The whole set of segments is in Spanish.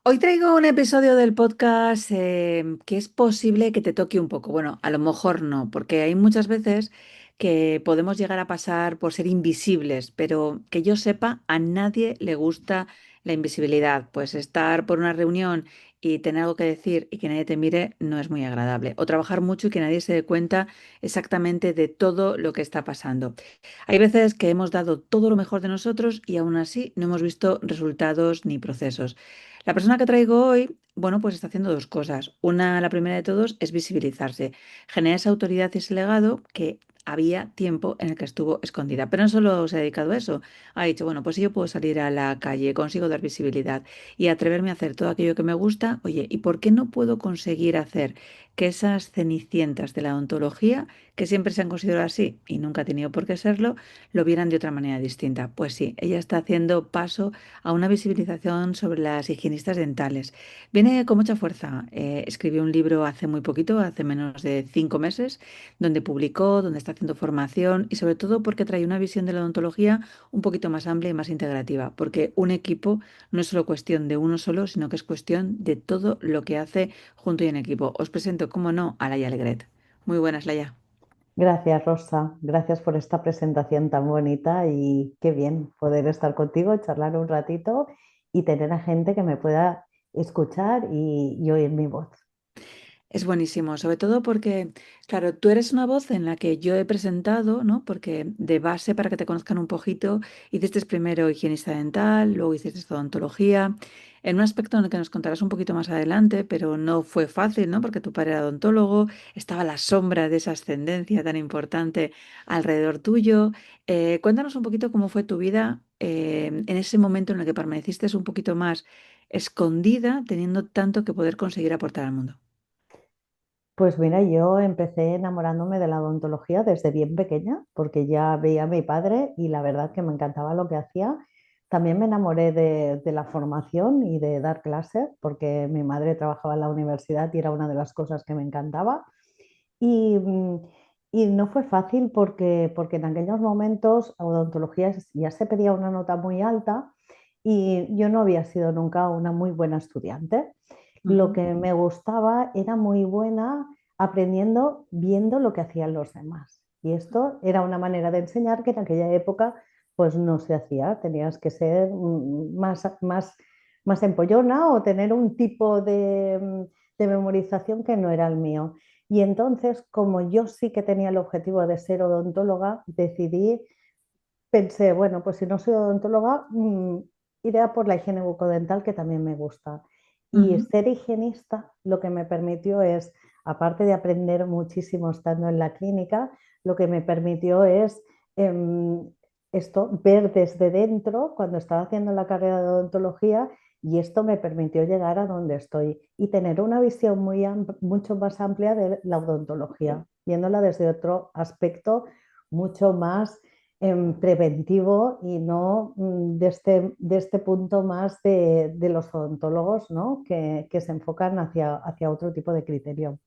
Hoy traigo un episodio del podcast que es posible que te toque un poco. Bueno, a lo mejor no, porque hay muchas veces que podemos llegar a pasar por ser invisibles, pero que yo sepa, a nadie le gusta la invisibilidad. Pues estar por una reunión y tener algo que decir y que nadie te mire no es muy agradable. O trabajar mucho y que nadie se dé cuenta exactamente de todo lo que está pasando. Hay veces que hemos dado todo lo mejor de nosotros y aún así no hemos visto resultados ni procesos. La persona que traigo hoy, bueno, pues está haciendo dos cosas. Una, la primera de todos, es visibilizarse, generar esa autoridad y ese legado que había tiempo en el que estuvo escondida. Pero no solo se ha dedicado a eso. Ha dicho, bueno, pues si yo puedo salir a la calle, consigo dar visibilidad y atreverme a hacer todo aquello que me gusta, oye, ¿y por qué no puedo conseguir hacer que esas cenicientas de la odontología, que siempre se han considerado así y nunca ha tenido por qué serlo, lo vieran de otra manera distinta? Pues sí, ella está haciendo paso a una visibilización sobre las higienistas dentales. Viene con mucha fuerza. Escribió un libro hace muy poquito, hace menos de 5 meses, donde publicó, donde está haciendo formación y sobre todo porque trae una visión de la odontología un poquito más amplia y más integrativa, porque un equipo no es solo cuestión de uno solo, sino que es cuestión de todo lo que hace junto y en equipo. Os presento, como no, a Laia Alegret. Muy buenas, Laia. Gracias, Rosa. Gracias por esta presentación tan bonita y qué bien poder estar contigo, charlar un ratito y tener a gente que me pueda escuchar y oír mi voz. Es buenísimo, sobre todo porque, claro, tú eres una voz en la que yo he presentado, ¿no? Porque de base, para que te conozcan un poquito, hiciste primero higienista dental, luego hiciste odontología, en un aspecto en el que nos contarás un poquito más adelante, pero no fue fácil, ¿no? Porque tu padre era odontólogo, estaba la sombra de esa ascendencia tan importante alrededor tuyo. Cuéntanos un poquito cómo fue tu vida en ese momento en el que permaneciste un poquito más escondida, teniendo tanto que poder conseguir aportar al mundo. Pues mira, yo empecé enamorándome de la odontología desde bien pequeña, porque ya veía a mi padre y la verdad que me encantaba lo que hacía. También me enamoré de la formación y de dar clases, porque mi madre trabajaba en la universidad y era una de las cosas que me encantaba. Y, y no fue fácil porque en aquellos momentos odontología ya se pedía una nota muy alta y yo no había sido nunca una muy buena estudiante. Lo Ujú. que me gustaba era muy buena aprendiendo viendo lo que hacían los demás. Y esto era una manera de enseñar que en aquella época pues no se hacía. Tenías que ser más empollona o tener un tipo de memorización que no era el mío. Y entonces, como yo sí que tenía el objetivo de ser odontóloga, pensé, bueno, pues si no soy odontóloga, iré a por la higiene bucodental, que también me gusta. Y Ujú. ser higienista lo que me permitió es, aparte de aprender muchísimo estando en la clínica, lo que me permitió es em, ver desde dentro cuando estaba haciendo la carrera de odontología y esto me permitió llegar a donde estoy y tener una visión mucho más amplia de la odontología, viéndola desde otro aspecto mucho más preventivo y no de este punto más de los odontólogos, ¿no? Que se enfocan hacia otro tipo de criterio.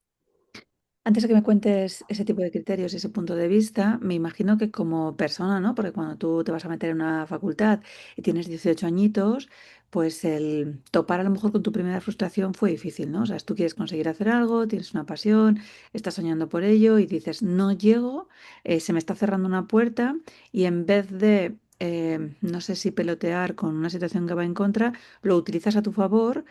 Antes de que me cuentes ese tipo de criterios y ese punto de vista, me imagino que como persona, ¿no? Porque cuando tú te vas a meter en una facultad y tienes 18 añitos, pues el topar a lo mejor con tu primera frustración fue difícil, ¿no? O sea, tú quieres conseguir hacer algo, tienes una pasión, estás soñando por ello y dices, no llego, se me está cerrando una puerta y en vez de, no sé si pelotear con una situación que va en contra, lo utilizas a tu favor.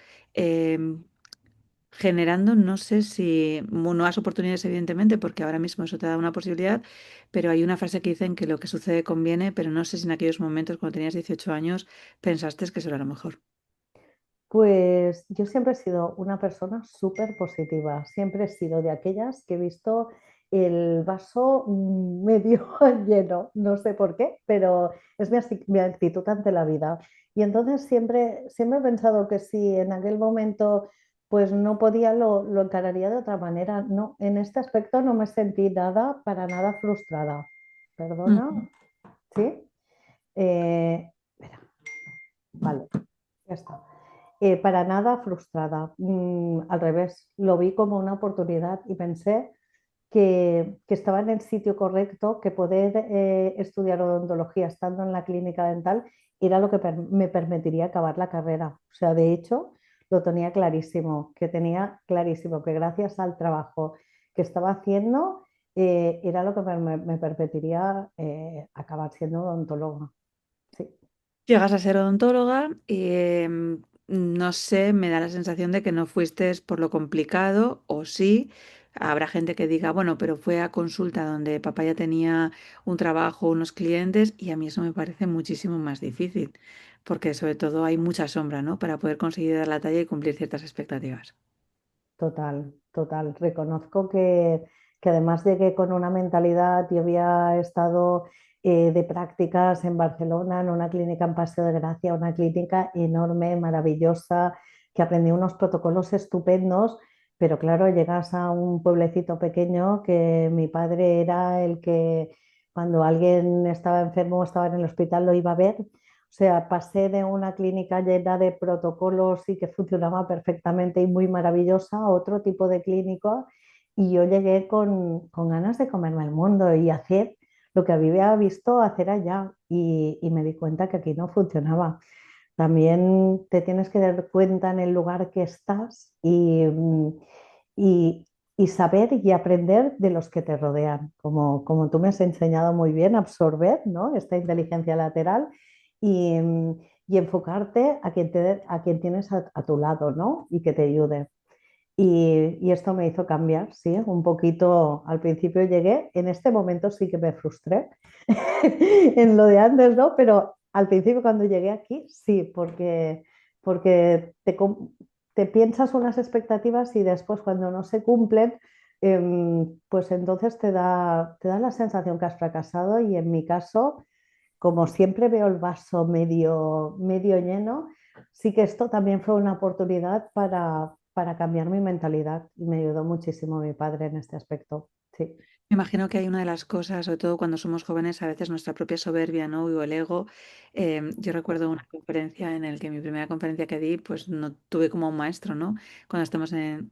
Generando, no sé si nuevas oportunidades, evidentemente, porque ahora mismo eso te da una posibilidad, pero hay una frase que dicen que lo que sucede conviene, pero no sé si en aquellos momentos, cuando tenías 18 años, pensaste que eso era lo mejor. Pues yo siempre he sido una persona súper positiva, siempre he sido de aquellas que he visto el vaso medio lleno, no sé por qué, pero es mi actitud ante la vida. Y entonces siempre he pensado que si en aquel momento pues no podía, lo encararía de otra manera. No, en este aspecto no me sentí para nada frustrada. Perdona, Ujú. ¿sí? Espera, vale, ya está. Para nada frustrada. Al revés, lo vi como una oportunidad y pensé que estaba en el sitio correcto, que poder estudiar odontología estando en la clínica dental era lo que me permitiría acabar la carrera. O sea, de hecho, lo tenía clarísimo, que tenía clarísimo que gracias al trabajo que estaba haciendo era lo que me permitiría acabar siendo odontóloga. Sí, Llegas a ser odontóloga y no sé, me da la sensación de que no fuiste por lo complicado o sí. Habrá gente que diga, bueno, pero fue a consulta donde papá ya tenía un trabajo, unos clientes y a mí eso me parece muchísimo más difícil, porque sobre todo hay mucha sombra, ¿no? Para poder conseguir dar la talla y cumplir ciertas expectativas. total, total. Reconozco que además de que con una mentalidad, yo había estado de prácticas en Barcelona, en una clínica en Paseo de Gracia, una clínica enorme, maravillosa, que aprendí unos protocolos estupendos, pero claro, llegas a un pueblecito pequeño que mi padre era el que cuando alguien estaba enfermo o estaba en el hospital lo iba a ver. O sea, pasé de una clínica llena de protocolos y que funcionaba perfectamente y muy maravillosa a otro tipo de clínica y yo llegué con ganas de comerme el mundo y hacer lo que había visto hacer allá y me di cuenta que aquí no funcionaba. También te tienes que dar cuenta en el lugar que estás y, y saber y aprender de los que te rodean, como tú me has enseñado muy bien, absorber, ¿no? Esta inteligencia lateral y, y enfocarte a quien tienes a tu lado, ¿no? Y que te ayude. Y esto me hizo cambiar, sí, un poquito. Al principio llegué, en este momento sí que me frustré en lo de antes, ¿no? Pero al principio cuando llegué aquí, sí, porque te piensas unas expectativas y después cuando no se cumplen, pues entonces te da la sensación que has fracasado y en mi caso, como siempre veo el vaso medio lleno, sí que esto también fue una oportunidad para cambiar mi mentalidad y me ayudó muchísimo mi padre en este aspecto. Sí, Me imagino que hay una de las cosas, sobre todo cuando somos jóvenes, a veces nuestra propia soberbia, ¿no? O el ego. Yo recuerdo una conferencia en la que mi primera conferencia que di, pues no tuve como un maestro, ¿no? Cuando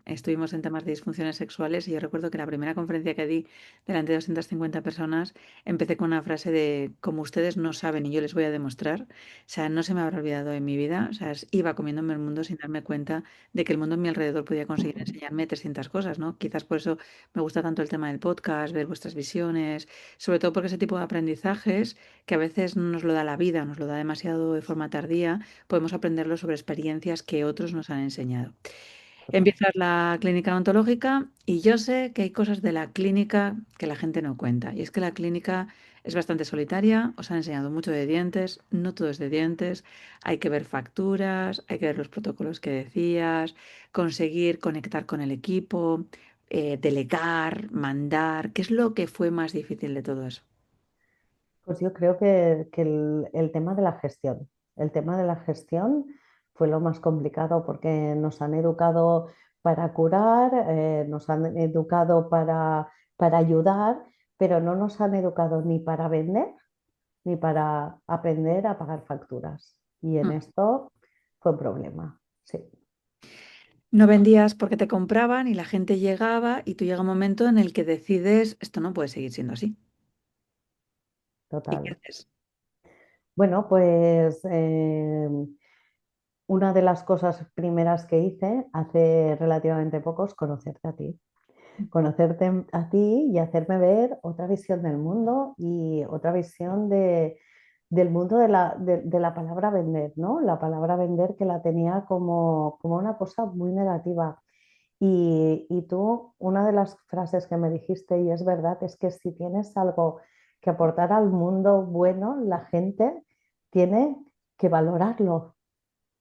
estuvimos en temas de disfunciones sexuales y yo recuerdo que la primera conferencia que di delante de 250 personas, empecé con una frase de, como ustedes no saben y yo les voy a demostrar, o sea, no se me habrá olvidado en mi vida, o sea, iba comiéndome el mundo sin darme cuenta de que el mundo a mi alrededor podía conseguir enseñarme 300 cosas, ¿no? Quizás por eso me gusta tanto el tema del podcast, ver vuestras visiones, sobre todo porque ese tipo de aprendizajes que a veces no nos lo da la vida, nos lo da demasiado de forma tardía, podemos aprenderlo sobre experiencias que otros nos han enseñado. total. Empiezas la clínica odontológica y yo sé que hay cosas de la clínica que la gente no cuenta. Y es que la clínica es bastante solitaria, os han enseñado mucho de dientes, no todo es de dientes, hay que ver facturas, hay que ver los protocolos que decías, conseguir conectar con el equipo, delegar, mandar. ¿Qué es lo que fue más difícil de todo eso? Pues yo creo que el tema de la gestión, el tema de la gestión fue lo más complicado porque nos han educado para curar, nos han educado para ayudar, pero no nos han educado ni para vender ni para aprender a pagar facturas. Y en Mm. esto fue un problema, sí, No vendías porque te compraban y la gente llegaba y tú llega un momento en el que decides, esto no puede seguir siendo así. ¿Y qué total. haces? Bueno, pues una de las cosas primeras que hice hace relativamente poco es conocerte a ti y hacerme ver otra visión del mundo y otra visión del mundo de la palabra vender, ¿no? La palabra vender que la tenía como una cosa muy negativa. Y tú, una de las frases que me dijiste, y es verdad, es que si tienes algo que aportar al mundo bueno, la gente tiene que valorarlo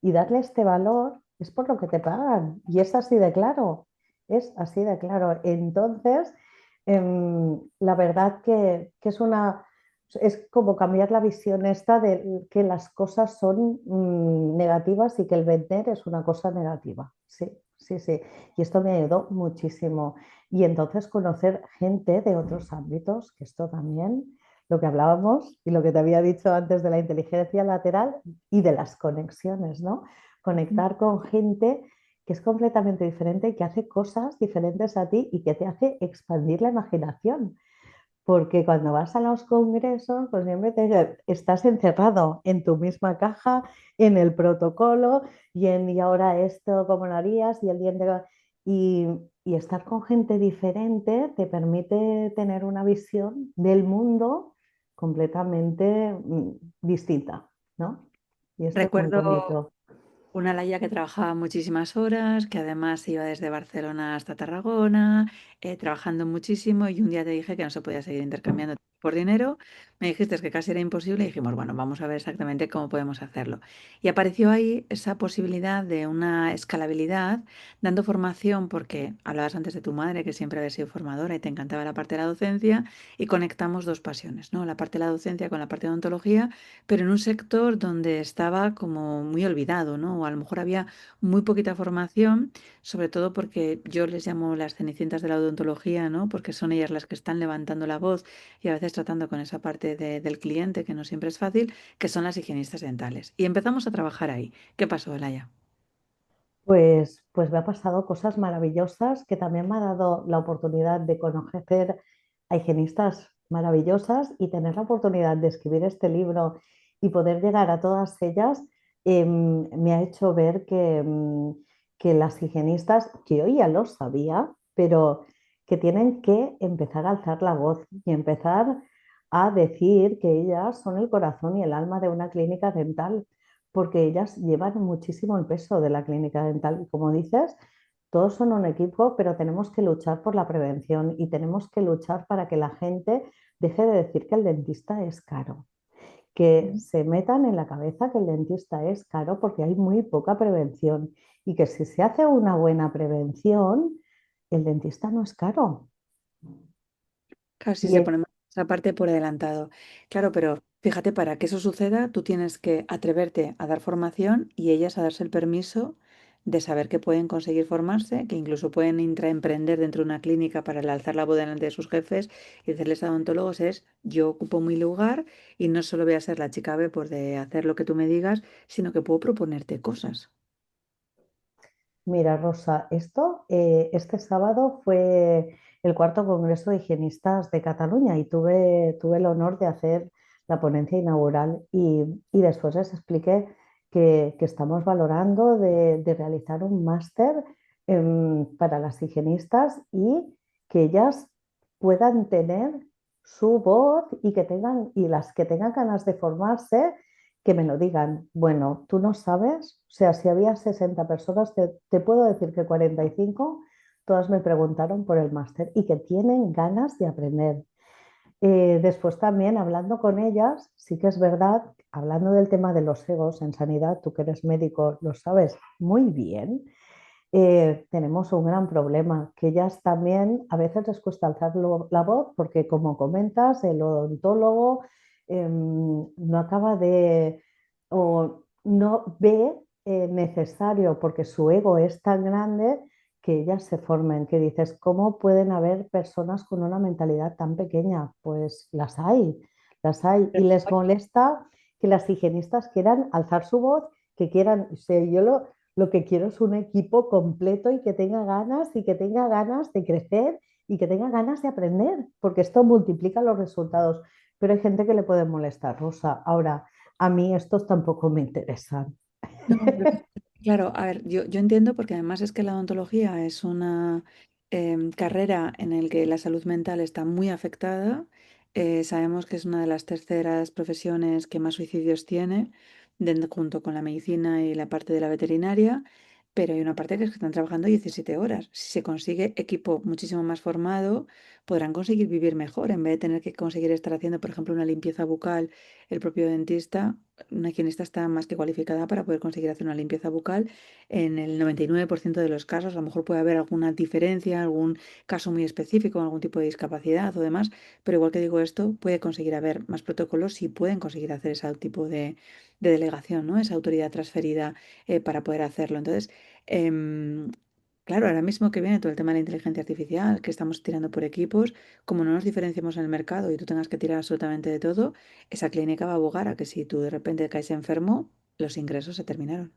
y darle este valor es por lo que te pagan. Y es así de claro, es así de claro. Entonces, la verdad que es como cambiar la visión esta de que las cosas son negativas y que el vender es una cosa negativa. Sí, sí, sí. Y esto me ayudó muchísimo. Y entonces conocer gente de otros ámbitos, que esto también, lo que hablábamos y lo que te había dicho antes de la inteligencia lateral y de las conexiones, ¿no? Conectar con gente que es completamente diferente y que hace cosas diferentes a ti y que te hace expandir la imaginación. porque cuando vas a los congresos, pues siempre estás encerrado en tu misma caja, en el protocolo, y ahora esto, ¿cómo lo harías? Y el diente. Y, y estar con gente diferente te permite tener una visión del mundo completamente distinta, ¿no? Y esto es muy Recuerdo bonito. una Laia que trabajaba muchísimas horas, que además iba desde Barcelona hasta Tarragona, trabajando muchísimo y un día te dije que no se podía seguir intercambiando por dinero. Me dijiste que casi era imposible y dijimos, bueno, vamos a ver exactamente cómo podemos hacerlo. Y apareció ahí esa posibilidad de una escalabilidad, dando formación, porque hablabas antes de tu madre, que siempre había sido formadora y te encantaba la parte de la docencia, y conectamos dos pasiones, ¿no? La parte de la docencia con la parte de odontología, pero en un sector donde estaba como muy olvidado, ¿no? O a lo mejor había muy poquita formación, sobre todo porque yo les llamo las cenicientas de la odontología, ¿no? Porque son ellas las que están levantando la voz y a veces tratando con esa parte del cliente, que no siempre es fácil, que son las higienistas dentales. Y empezamos a trabajar ahí. ¿Qué pasó, Elaya? Pues me ha pasado cosas maravillosas que también me ha dado la oportunidad de conocer a higienistas maravillosas y tener la oportunidad de escribir este libro y poder llegar a todas ellas. Me ha hecho ver que las higienistas, que yo ya lo sabía, pero que tienen que empezar a alzar la voz y empezar a decir que ellas son el corazón y el alma de una clínica dental, porque ellas llevan muchísimo el peso de la clínica dental. Y como dices, todos son un equipo, pero tenemos que luchar por la prevención y tenemos que luchar para que la gente deje de decir que el dentista es caro, que se metan en la cabeza que el dentista es caro porque hay muy poca prevención y que si se hace una buena prevención, el dentista no es caro. Claro, si Y se pone esa parte por adelantado. Claro, pero fíjate, para que eso suceda, tú tienes que atreverte a dar formación y ellas a darse el permiso de saber que pueden conseguir formarse, que incluso pueden intraemprender dentro de una clínica para el alzar la voz delante de sus jefes y decirles a odontólogos es, yo ocupo mi lugar y no solo voy a ser la chica B por de hacer lo que tú me digas, sino que puedo proponerte cosas. Mira, Rosa, este sábado fue el cuarto Congreso de Higienistas de Cataluña y tuve el honor de hacer la ponencia inaugural y después les expliqué que estamos valorando de realizar un máster para las higienistas y que ellas puedan tener su voz y y las que tengan ganas de formarse que me lo digan. Bueno, tú no sabes, o sea, si había 60 personas, te puedo decir que 45 todas me preguntaron por el máster y que tienen ganas de aprender. Después también hablando con ellas, sí que es verdad, hablando del tema de los egos en sanidad, tú que eres médico lo sabes muy bien, tenemos un gran problema, que ellas también a veces les cuesta alzar la voz porque como comentas, el odontólogo no acaba de o no ve necesario porque su ego es tan grande que ellas se formen, que dices, ¿cómo pueden haber personas con una mentalidad tan pequeña? Pues las hay y les molesta que las higienistas quieran alzar su voz, que quieran, o sea, lo que quiero es un equipo completo y que tenga ganas y que tenga ganas de crecer y que tenga ganas de aprender, porque esto multiplica los resultados. Pero hay gente que le puede molestar, Rosa. Ahora, a mí estos tampoco me interesan. No, claro, a ver, yo entiendo porque además es que la odontología es una carrera en la que la salud mental está muy afectada. Sabemos que es una de las terceras profesiones que más suicidios tiene, junto con la medicina y la parte de la veterinaria, pero hay una parte que es que están trabajando 17 horas. Si se consigue equipo muchísimo más formado, podrán conseguir vivir mejor en vez de tener que conseguir estar haciendo, por ejemplo, una limpieza bucal el propio dentista. Una higienista está más que cualificada para poder conseguir hacer una limpieza bucal en el 99% de los casos. A lo mejor puede haber alguna diferencia, algún caso muy específico, algún tipo de discapacidad o demás, pero igual que digo esto, puede conseguir haber más protocolos si pueden conseguir hacer ese tipo de delegación, ¿no? Esa autoridad transferida para poder hacerlo. Entonces, em, claro, ahora mismo que viene todo el tema de la inteligencia artificial, que estamos tirando por equipos, como no nos diferenciamos en el mercado y tú tengas que tirar absolutamente de todo, esa clínica va a abogar a que si tú de repente caes enfermo, los ingresos se terminaron.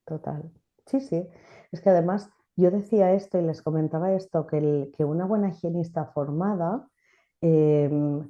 Total. Sí, sí. Es que además yo decía esto y les comentaba esto, que una buena higienista formada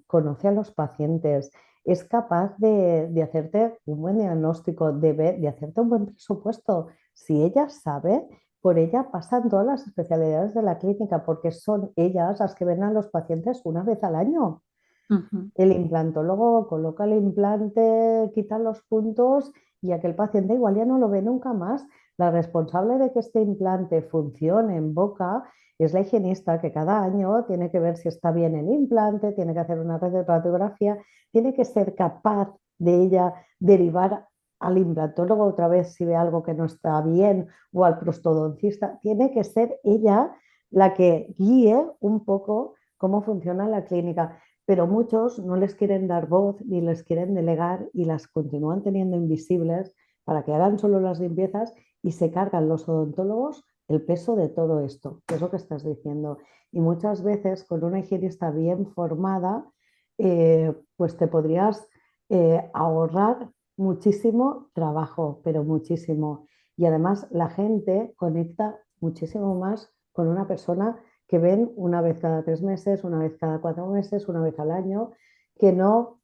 conoce a los pacientes, es capaz de hacerte un buen diagnóstico, de hacerte un buen presupuesto. Si ella sabe, por ella pasan todas las especialidades de la clínica, porque son ellas las que ven a los pacientes una vez al año. Ujú. El implantólogo coloca el implante, quita los puntos y aquel paciente igual ya no lo ve nunca más. La responsable de que este implante funcione en boca es la higienista, que cada año tiene que ver si está bien el implante, tiene que hacer una radiografía, tiene que ser capaz de ella derivar al implantólogo otra vez si ve algo que no está bien o al prostodoncista. Tiene que ser ella la que guíe un poco cómo funciona la clínica, pero muchos no les quieren dar voz ni les quieren delegar y las continúan teniendo invisibles para que hagan solo las limpiezas y se cargan los odontólogos el peso de todo esto, que es lo que estás diciendo. Y muchas veces con una higienista bien formada, pues te podrías ahorrar muchísimo trabajo, pero muchísimo. Y además la gente conecta muchísimo más con una persona que ven una vez cada 3 meses, una vez cada 4 meses, una vez al año, que no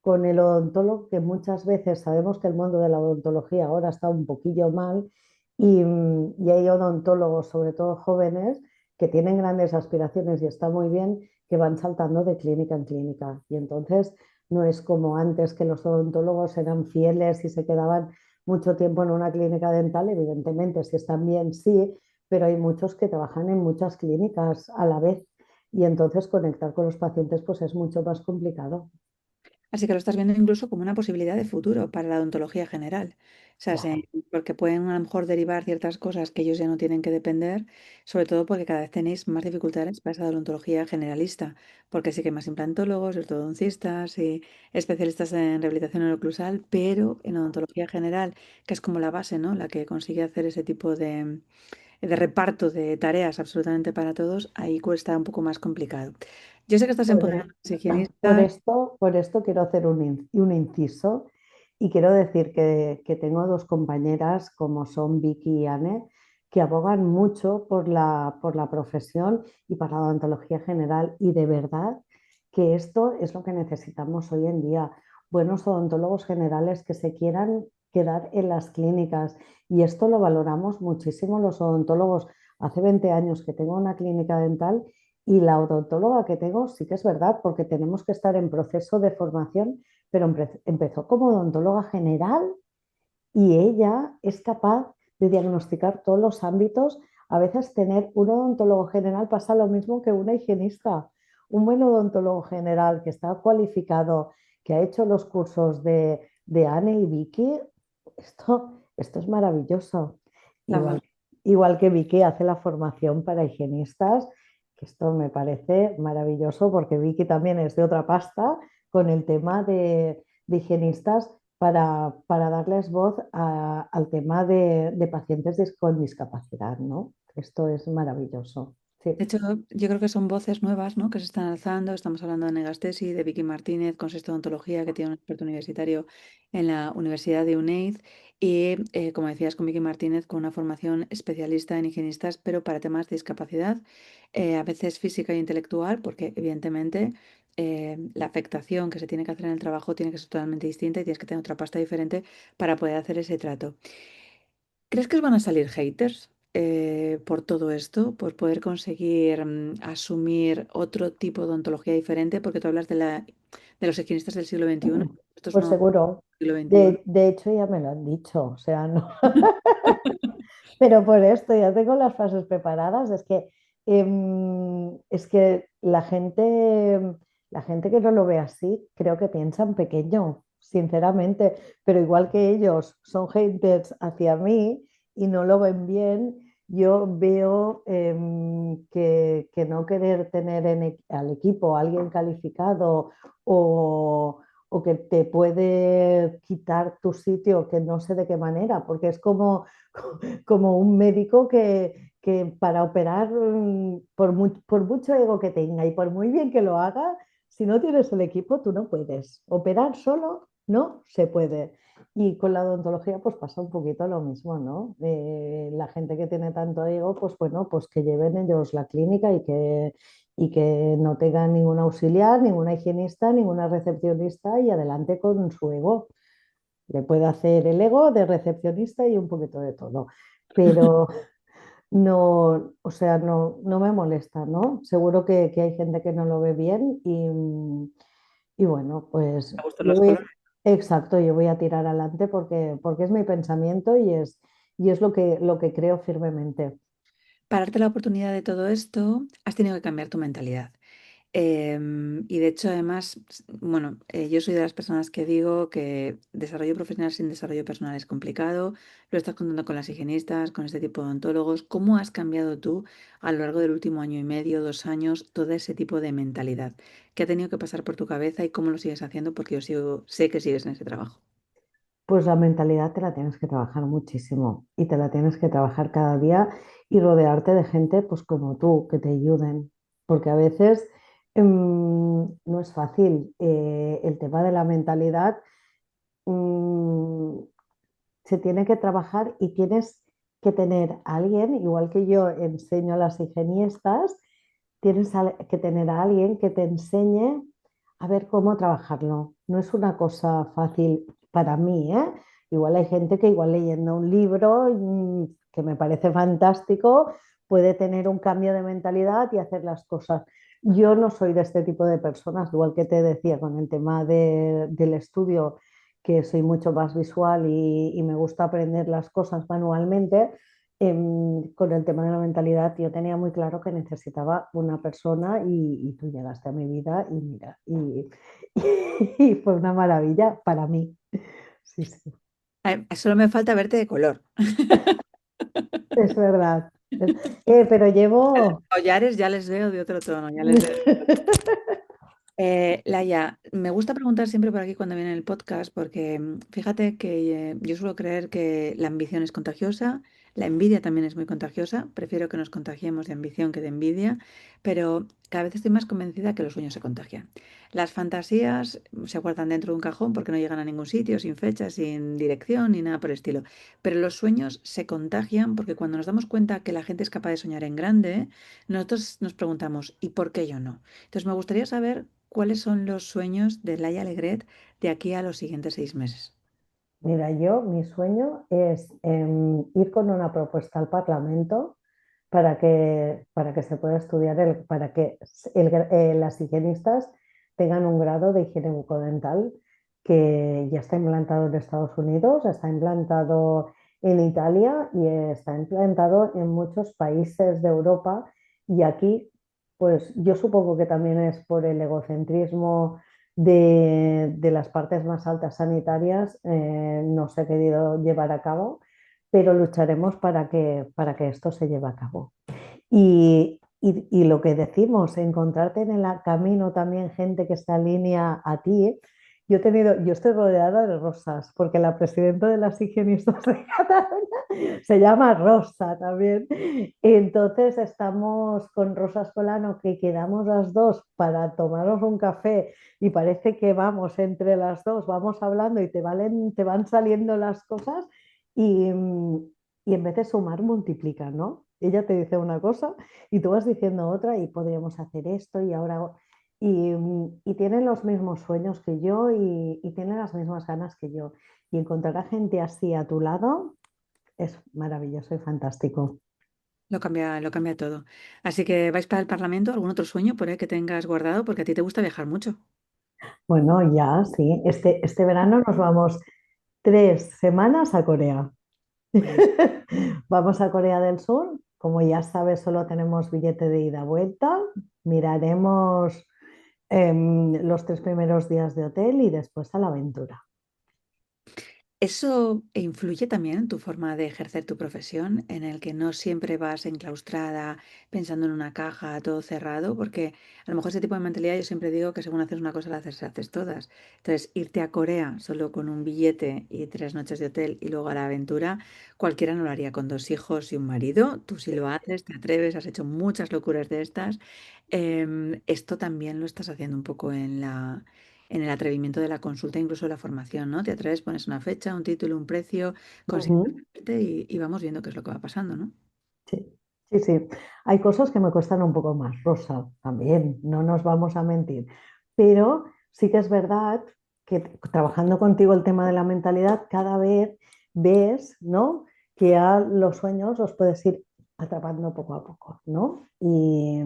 con el odontólogo, que muchas veces sabemos que el mundo de la odontología ahora está un poquillo mal y hay odontólogos, sobre todo jóvenes, que tienen grandes aspiraciones y está muy bien, que van saltando de clínica en clínica. Y entonces no es como antes que los odontólogos eran fieles y se quedaban mucho tiempo en una clínica dental, evidentemente, si están bien, sí, pero hay muchos que trabajan en muchas clínicas a la vez y entonces conectar con los pacientes pues es mucho más complicado. Así que lo estás viendo incluso como una posibilidad de futuro para la odontología general. O sea, Claro. porque pueden a lo mejor derivar ciertas cosas que ellos ya no tienen que depender, sobre todo porque cada vez tenéis más dificultades para esa odontología generalista, porque sí que hay más implantólogos, ortodoncistas y especialistas en rehabilitación oclusal, pero en odontología general, que es como la base, ¿no? La que consigue hacer ese tipo de reparto de tareas absolutamente para todos, ahí cuesta un poco más complicado. Yo sé que estás Por, empoderando a los por higienistas. esto, por esto quiero hacer un inciso y quiero decir que tengo dos compañeras como son Vicky y Anne que abogan mucho por la profesión y para la odontología general y de verdad que esto es lo que necesitamos hoy en día. Buenos odontólogos generales que se quieran quedar en las clínicas y esto lo valoramos muchísimo los odontólogos. Hace 20 años que tengo una clínica dental y la odontóloga que tengo sí que es verdad, porque tenemos que estar en proceso de formación, pero empezó como odontóloga general y ella es capaz de diagnosticar todos los ámbitos. A veces tener un odontólogo general pasa lo mismo que una higienista. Un buen odontólogo general que está cualificado, que ha hecho los cursos de Anne y Vicky, esto es maravilloso. Igual, Vamos. igual que Vicky hace la formación para higienistas, que esto me parece maravilloso porque Vicky también es de otra pasta con el tema de higienistas para darles voz al tema de pacientes con discapacidad, ¿no? Esto es maravilloso. Sí. De hecho, yo creo que son voces nuevas, ¿no? Que se están alzando. Estamos hablando de Negastesi, de Vicky Martínez, con Sexto Odontología, que tiene un experto universitario en la Universidad de UNAID. Y, como decías, con Vicky Martínez, con una formación especialista en higienistas, pero para temas de discapacidad, a veces física e intelectual, porque evidentemente la afectación que se tiene que hacer en el trabajo tiene que ser totalmente distinta y tienes que tener otra pasta diferente para poder hacer ese trato. ¿Crees que os van a salir haters por todo esto? Por poder conseguir asumir otro tipo de ontología diferente, porque tú hablas de los higienistas del siglo XXI. Estos Pues no seguro. del siglo XXI. De hecho, ya me lo han dicho. O sea, no. Pero por esto ya tengo las frases preparadas. Es que la gente que no lo ve así, creo que piensa en pequeño, sinceramente. Pero igual que ellos son haters hacia mí y no lo ven bien, yo veo que no querer tener al equipo a alguien calificado o, o que te puede quitar tu sitio, que no sé de qué manera, porque es como un médico que para operar, por mucho ego que tenga y por muy bien que lo haga, si no tienes el equipo, tú no puedes. Operar solo no se puede. Y con la odontología pues pasa un poquito lo mismo, ¿no? La gente que tiene tanto ego, pues bueno, pues que lleven ellos la clínica y que no tengan ningún auxiliar, ninguna higienista, ninguna recepcionista y adelante con su ego. Le puede hacer el ego de recepcionista y un poquito de todo, pero no, o sea, no, no me molesta, ¿no? Seguro que hay gente que no lo ve bien y bueno, pues Me gustan yo los voy, colores. exacto, yo voy a tirar adelante porque es mi pensamiento y es lo que creo firmemente. Para darte la oportunidad de todo esto, has tenido que cambiar tu mentalidad. Y de hecho, además, bueno, yo soy de las personas que digo que desarrollo profesional sin desarrollo personal es complicado. Lo estás contando con las higienistas, con este tipo de odontólogos. ¿Cómo has cambiado tú a lo largo del último año y medio, 2 años, todo ese tipo de mentalidad que ha tenido que pasar por tu cabeza y cómo lo sigues haciendo? Porque yo sé que sigues en ese trabajo. Pues la mentalidad te la tienes que trabajar muchísimo y te la tienes que trabajar cada día y rodearte de gente pues como tú, que te ayuden, porque a veces no es fácil. El tema de la mentalidad mm, se tiene que trabajar y tienes que tener a alguien, igual que yo enseño a las higienistas, que tener a alguien que te enseñe a ver cómo trabajarlo. No es una cosa fácil para mí, ¿eh? Igual hay gente que igual leyendo un libro que me parece fantástico puede tener un cambio de mentalidad y hacer las cosas. Yo no soy de este tipo de personas, igual que te decía con el tema del estudio, que soy mucho más visual y me gusta aprender las cosas manualmente. Con el tema de la mentalidad, yo tenía muy claro que necesitaba una persona y tú llegaste a mi vida y mira, y fue una maravilla para mí. Sí, sí, Solo me falta verte de color. es verdad. Pero llevo... Collares ya les veo de otro tono, ya les veo. Laia, me gusta preguntar siempre por aquí cuando viene el podcast, porque fíjate que yo suelo creer que la ambición es contagiosa, la envidia también es muy contagiosa, prefiero que nos contagiemos de ambición que de envidia, pero cada vez estoy más convencida que los sueños se contagian. Las fantasías se guardan dentro de un cajón porque no llegan a ningún sitio, sin fecha, sin dirección ni nada por el estilo, pero los sueños se contagian porque cuando nos damos cuenta que la gente es capaz de soñar en grande, nosotros nos preguntamos, ¿y por qué yo no? Entonces me gustaría saber cuáles son los sueños de Laia Alegret de aquí a los siguientes 6 meses. Mira, yo, mi sueño es ir con una propuesta al Parlamento para que se pueda estudiar, para que las higienistas tengan un grado de higiene bucodental que ya está implantado en Estados Unidos, está implantado en Italia y está implantado en muchos países de Europa. Y aquí, pues yo supongo que también es por el egocentrismo de las partes más altas sanitarias, no se ha querido llevar a cabo, pero lucharemos para que esto se lleve a cabo. Y lo que decimos, encontrarte en el camino también gente que se alinea a ti. Yo estoy rodeada de rosas, porque la presidenta de las higienistas de Cataluña se llama Rosa también. Entonces estamos con Rosa Escolano, que quedamos las dos para tomarnos un café y parece que vamos entre las dos, vamos hablando y te van saliendo las cosas y, y en vez de sumar, multiplica, ¿no? Ella te dice una cosa y tú vas diciendo otra y podríamos hacer esto y ahora... Y tienen los mismos sueños que yo y tienen las mismas ganas que yo. Y encontrar a gente así a tu lado es maravilloso y fantástico. Lo cambia todo. Así que vais para el Parlamento, ¿algún otro sueño por ahí que tengas guardado? Porque a ti te gusta viajar mucho. Bueno, ya, sí. Este verano nos vamos 3 semanas a Corea. Bueno, Vamos a Corea del Sur. Como ya sabes, solo tenemos billete de ida-vuelta. Miraremos los 3 primeros días de hotel y después a la aventura. ¿eso influye también en tu forma de ejercer tu profesión, en el que no siempre vas enclaustrada pensando en una caja, todo cerrado? Porque a lo mejor ese tipo de mentalidad yo siempre digo que según haces una cosa, la haces todas. Entonces, irte a Corea solo con un billete y 3 noches de hotel y luego a la aventura, cualquiera no lo haría con 2 hijos y un marido. Tú sí lo haces, te atreves, has hecho muchas locuras de estas. Esto también lo estás haciendo un poco en el atrevimiento de la consulta, incluso de la formación, ¿no? Te atreves, pones una fecha, un título, un precio, consigues Ujú. atreverte y vamos viendo qué es lo que va pasando, ¿no? Sí, sí, sí. Hay cosas que me cuestan un poco más, Rosa, también, no nos vamos a mentir. Pero sí que es verdad que trabajando contigo el tema de la mentalidad, cada vez ves, ¿no? Que a los sueños los puedes ir atrapando poco a poco, ¿no? Y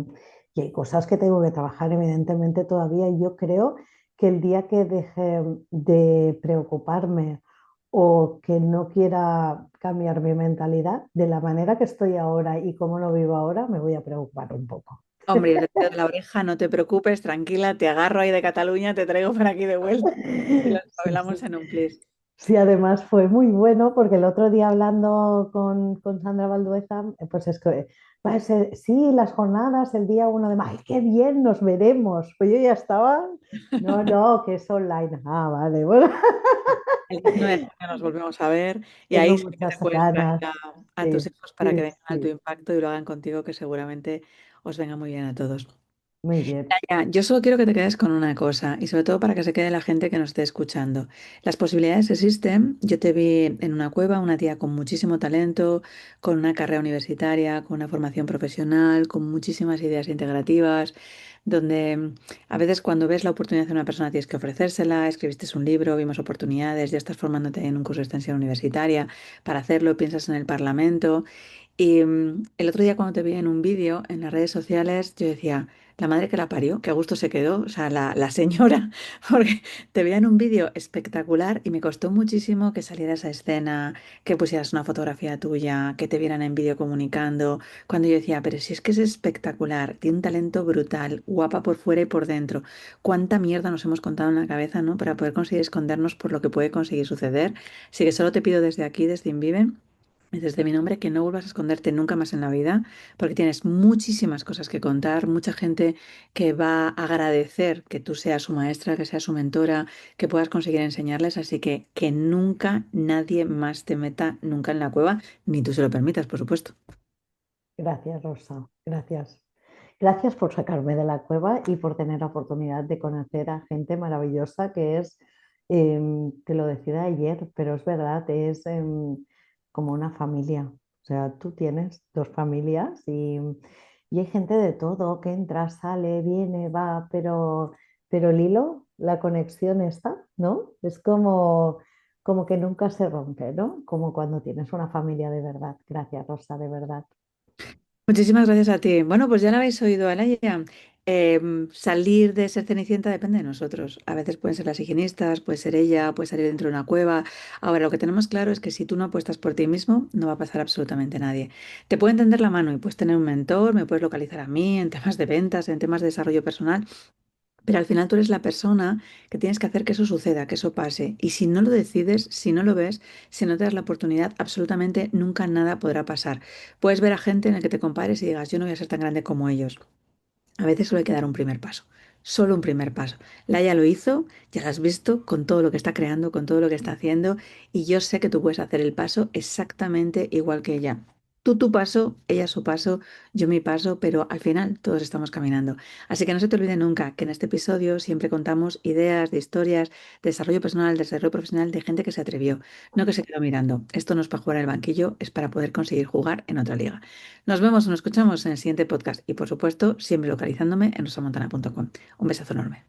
hay cosas que tengo que trabajar, evidentemente, todavía. Y yo creo que el día que deje de preocuparme o que no quiera cambiar mi mentalidad de la manera que estoy ahora y cómo lo vivo ahora, me voy a preocupar un poco. Hombre, yo te tiro de la oreja, no te preocupes, tranquila, te agarro ahí de Cataluña, te traigo por aquí de vuelta y los Sí, hablamos sí. en un plis. Sí, además fue muy bueno porque el otro día hablando con Sandra Valdueza, pues es que va a ser, sí, las jornadas el día 1 de mayo, ¡ay, qué bien, nos veremos! Pues yo ya estaba, no, no, que es online. Ah, vale, bueno, El 19 de junio nos volvemos a ver y ahí tengo sí que te muchas puedes traer ganas. a tus Sí, hijos para que sí, vengan al tu sí, impacto y lo hagan contigo, que seguramente os venga muy bien a todos. muy bien. Ya, yo solo quiero que te quedes con una cosa y sobre todo para que se quede la gente que nos esté escuchando. Las posibilidades existen. Yo te vi en una cueva, una tía con muchísimo talento, con una carrera universitaria, con una formación profesional, con muchísimas ideas integrativas, donde a veces cuando ves la oportunidad de una persona tienes que ofrecérsela, escribiste un libro, vimos oportunidades, ya estás formándote en un curso de extensión universitaria para hacerlo, piensas en el Parlamento. Y el otro día cuando te vi en un vídeo en las redes sociales, yo decía, la madre que la parió, que a gusto se quedó, o sea, la señora, porque te veía en un vídeo espectacular y me costó muchísimo que saliera esa escena, que pusieras una fotografía tuya, que te vieran en vídeo comunicando, cuando yo decía, pero si es que es espectacular, tiene un talento brutal, guapa por fuera y por dentro, cuánta mierda nos hemos contado en la cabeza, ¿no? Para poder conseguir escondernos por lo que puede conseguir suceder. Así que solo te pido desde aquí, desde InVive, y desde mi nombre, que no vuelvas a esconderte nunca más en la vida, porque tienes muchísimas cosas que contar, mucha gente que va a agradecer que tú seas su maestra, que seas su mentora, que puedas conseguir enseñarles, así que nunca nadie más te meta nunca en la cueva, ni tú se lo permitas, por supuesto. Gracias, Rosa. Gracias. Gracias por sacarme de la cueva y por tener la oportunidad de conocer a gente maravillosa que es, te lo decía ayer, pero es verdad, es como una familia. O sea, tú tienes dos familias y hay gente de todo que entra, sale, viene, va, pero el hilo, la conexión está, ¿no? Es como que nunca se rompe, ¿no? Como cuando tienes una familia de verdad. Gracias, Rosa, de verdad. Muchísimas gracias a ti. Bueno, pues ya lo habéis oído, Alaya. Salir de ser Cenicienta depende de nosotros. A veces pueden ser las higienistas, puede ser ella, puede salir dentro de una cueva. Ahora, lo que tenemos claro es que si tú no apuestas por ti mismo, no va a pasar absolutamente nadie. Te pueden tender la mano y puedes tener un mentor, me puedes localizar a mí en temas de ventas, en temas de desarrollo personal, pero al final tú eres la persona que tienes que hacer que eso suceda, que eso pase. Y si no lo decides, si no lo ves, si no te das la oportunidad, absolutamente nunca nada podrá pasar. Puedes ver a gente en la que te compares y digas, yo no voy a ser tan grande como ellos. A veces solo hay que dar un primer paso. Solo un primer paso. Laia lo hizo, ya lo has visto, con todo lo que está creando, con todo lo que está haciendo, y yo sé que tú puedes hacer el paso exactamente igual que ella. Tú tu paso, ella su paso, yo mi paso, pero al final todos estamos caminando. Así que no se te olvide nunca que en este episodio siempre contamos ideas de historias, de desarrollo personal, de desarrollo profesional de gente que se atrevió, no que se quedó mirando. Esto no es para jugar en el banquillo, es para poder conseguir jugar en otra liga. Nos vemos o nos escuchamos en el siguiente podcast y por supuesto siempre localizándome en rosamontana.com. Un besazo enorme.